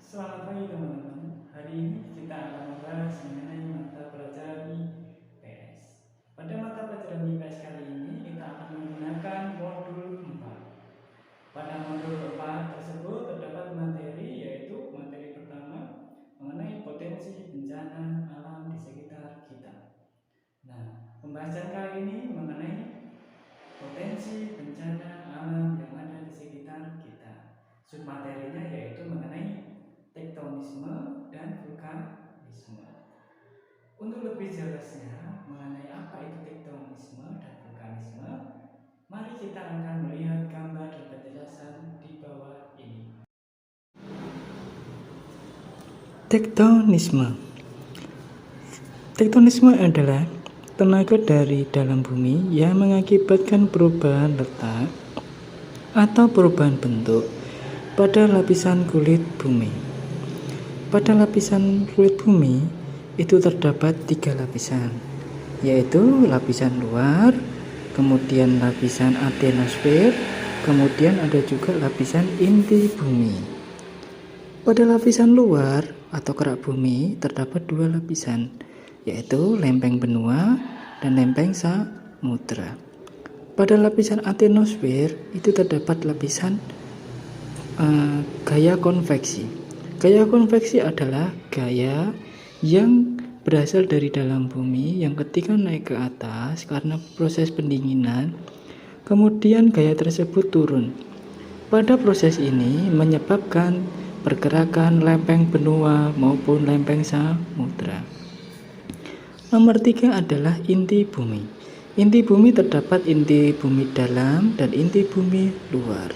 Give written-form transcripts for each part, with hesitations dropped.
Selamat pagi teman-teman. Hari ini kita akan membahas mengenai mata pelajaran IPS. Pada mata pelajaran IPS kali ini kita akan menggunakan modul 4. Pada modul 4 tersebut terdapat materi, yaitu materi pertama mengenai potensi bencana alam di sekitar kita. Nah, pembahasan kali ini mengenai potensi bencana alam yang ada di sekitar kita. Submaterinya yaitu mengenai tektonisme dan vulkanisme. Untuk lebih jelasnya mengenai apa itu tektonisme dan vulkanisme, mari kita akan melihat gambar dan penjelasan di bawah ini. Tektonisme adalah tenaga dari dalam bumi yang mengakibatkan perubahan letak atau perubahan bentuk pada lapisan kulit bumi. Pada lapisan kulit bumi itu terdapat 3 lapisan, yaitu lapisan luar, kemudian lapisan atenosfer, kemudian ada juga lapisan inti bumi. Pada lapisan luar atau kerak bumi terdapat 2 lapisan, yaitu lempeng benua dan lempeng samudra. Pada lapisan atenosfer itu terdapat lapisan gaya konveksi. Gaya konveksi adalah gaya yang berasal dari dalam bumi yang ketika naik ke atas karena proses pendinginan, kemudian gaya tersebut turun. Pada proses ini menyebabkan pergerakan lempeng benua maupun lempeng samudra. Nomor 3 adalah inti bumi. Inti bumi terdapat inti bumi dalam dan inti bumi luar.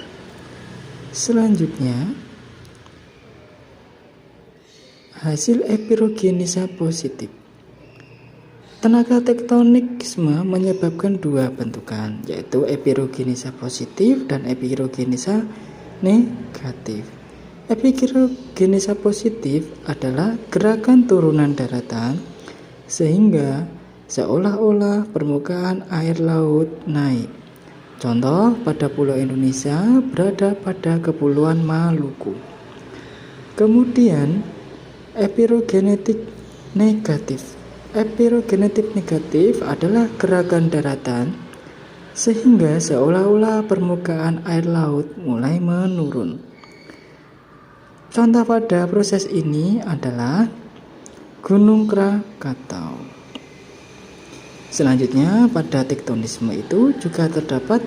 Selanjutnya, hasil epirogenesa positif. Tenaga tektonisme menyebabkan 2 bentukan, yaitu epirogenesa positif dan epirogenesa negatif. Epirogenesa positif adalah gerakan turunan daratan sehingga seolah-olah permukaan air laut naik. Contoh, pada Pulau Indonesia berada pada Kepulauan Maluku. Kemudian epirogenetik negatif. Epirogenetik negatif adalah gerakan daratan sehingga seolah-olah permukaan air laut mulai menurun. Contoh pada proses ini adalah Gunung Krakatau. Selanjutnya, pada tektonisme itu juga terdapat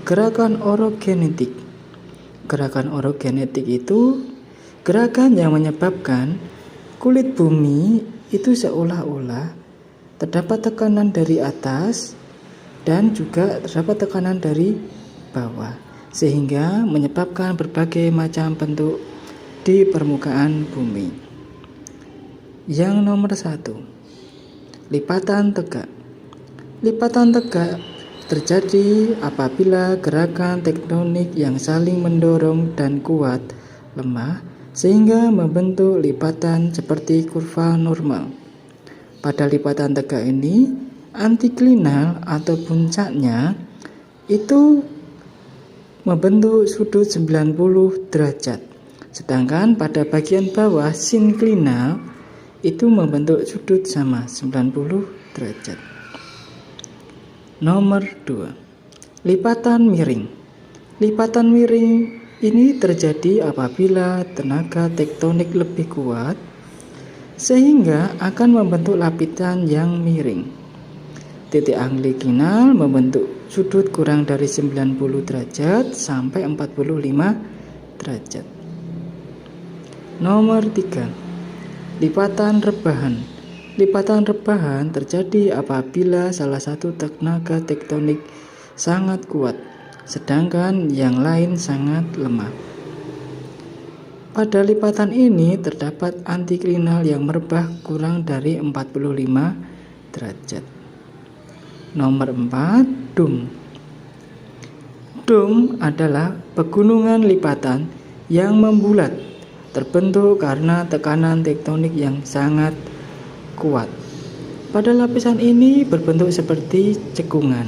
gerakan orogenetik. Gerakan orogenetik itu gerakan yang menyebabkan kulit bumi itu seolah-olah terdapat tekanan dari atas dan juga terdapat tekanan dari bawah, sehingga menyebabkan berbagai macam bentuk di permukaan bumi. Yang nomor 1, lipatan tegak. Lipatan tegak terjadi apabila gerakan tektonik yang saling mendorong dan kuat lemah sehingga membentuk lipatan seperti kurva normal. Pada lipatan tegak ini, antiklinal atau puncaknya itu membentuk sudut 90 derajat. Sedangkan pada bagian bawah sinklinal itu membentuk sudut sama 90 derajat. Nomor 2, lipatan miring. Lipatan miring ini terjadi apabila tenaga tektonik lebih kuat sehingga akan membentuk lapisan yang miring. Titik antiklinal membentuk sudut kurang dari 90 derajat sampai 45 derajat. Nomor 3, lipatan rebahan. Lipatan rebahan terjadi apabila salah satu tenaga tektonik sangat kuat sedangkan yang lain sangat lemah. Pada lipatan ini terdapat antiklinal yang merebah kurang dari 45 derajat. Nomor 4, dum. Dum adalah pegunungan lipatan yang membulat, terbentuk karena tekanan tektonik yang sangat kuat. Pada lapisan ini berbentuk seperti cekungan.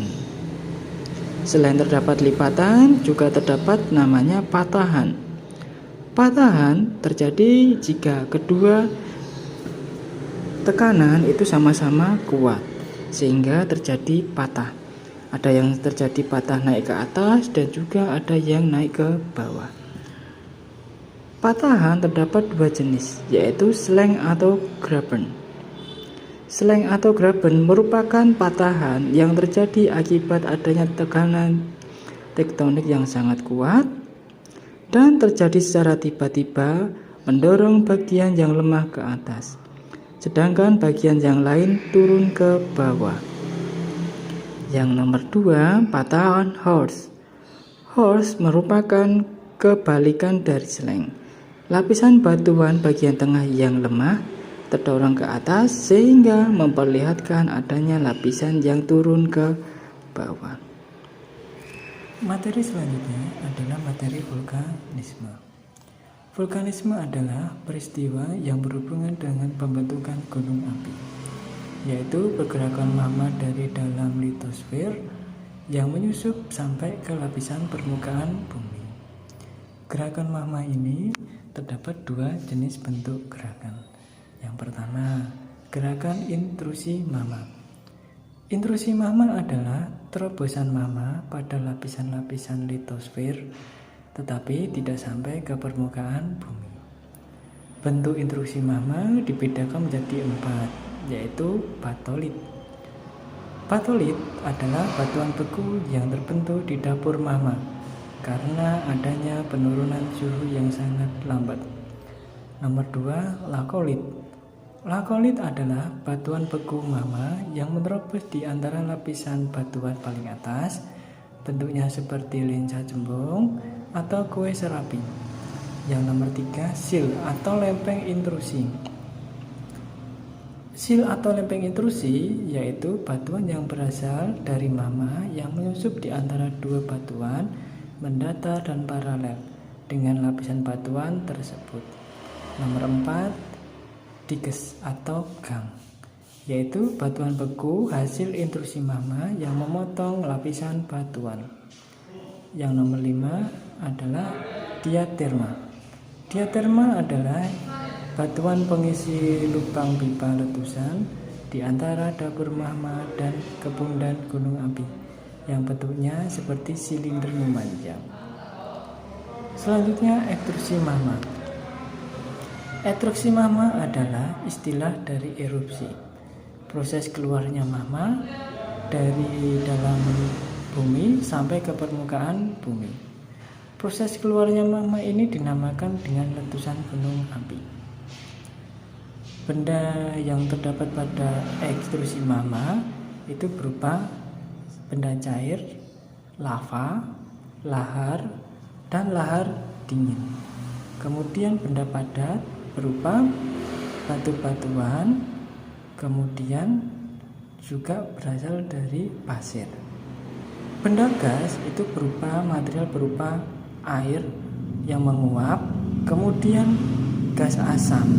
Selain terdapat lipatan, juga terdapat namanya patahan. Patahan terjadi jika kedua tekanan itu sama-sama kuat sehingga terjadi patah. Ada yang terjadi patah naik ke atas dan juga ada yang naik ke bawah. Patahan terdapat dua jenis, yaitu slang atau graben. Slang atau graben merupakan patahan yang terjadi akibat adanya tekanan tektonik yang sangat kuat dan terjadi secara tiba-tiba mendorong bagian yang lemah ke atas, sedangkan bagian yang lain turun ke bawah. Yang nomor 2, patahan horse. Horse merupakan kebalikan dari slang. Lapisan batuan bagian tengah yang lemah terdorong ke atas sehingga memperlihatkan adanya lapisan yang turun ke bawah. Materi selanjutnya adalah materi vulkanisme. Vulkanisme adalah peristiwa yang berhubungan dengan pembentukan gunung api, yaitu pergerakan magma dari dalam litosfer yang menyusup sampai ke lapisan permukaan bumi. Gerakan magma ini terdapat dua jenis bentuk gerakan. Yang pertama, gerakan intrusi magma. Intrusi magma adalah terobosan magma pada lapisan-lapisan litosfer tetapi tidak sampai ke permukaan bumi. Bentuk intrusi magma dibedakan menjadi 4, yaitu batolit. Batolit adalah batuan beku yang terbentuk di dapur magma karena adanya penurunan suhu yang sangat lambat. Nomor 2, lakolit. Lakolit adalah batuan beku magma yang menerobos di antara lapisan batuan paling atas, bentuknya seperti lensa cembung atau kue serapi. Yang nomor 3, sil atau lempeng intrusi. Sil atau lempeng intrusi yaitu batuan yang berasal dari magma yang menyusup di antara dua batuan mendatar dan paralel dengan lapisan batuan tersebut. Nomor 4, diges atau gang, yaitu batuan beku hasil intrusi magma yang memotong lapisan batuan. Yang nomor 5 adalah diaterma. Diaterma adalah batuan pengisi lubang pipa letusan di antara dapur magma dan kebun gunung api yang bentuknya seperti silinder memanjang. Selanjutnya, ekstrusi magma. Ekstrusi magma adalah istilah dari erupsi, proses keluarnya magma dari dalam bumi sampai ke permukaan bumi. Proses keluarnya magma ini dinamakan dengan letusan gunung api. Benda yang terdapat pada ekstrusi magma itu berupa benda cair, lava, lahar, dan lahar dingin. Kemudian benda padat berupa batu-batuan, kemudian juga berasal dari pasir. Benda gas itu berupa material air yang menguap, kemudian gas asam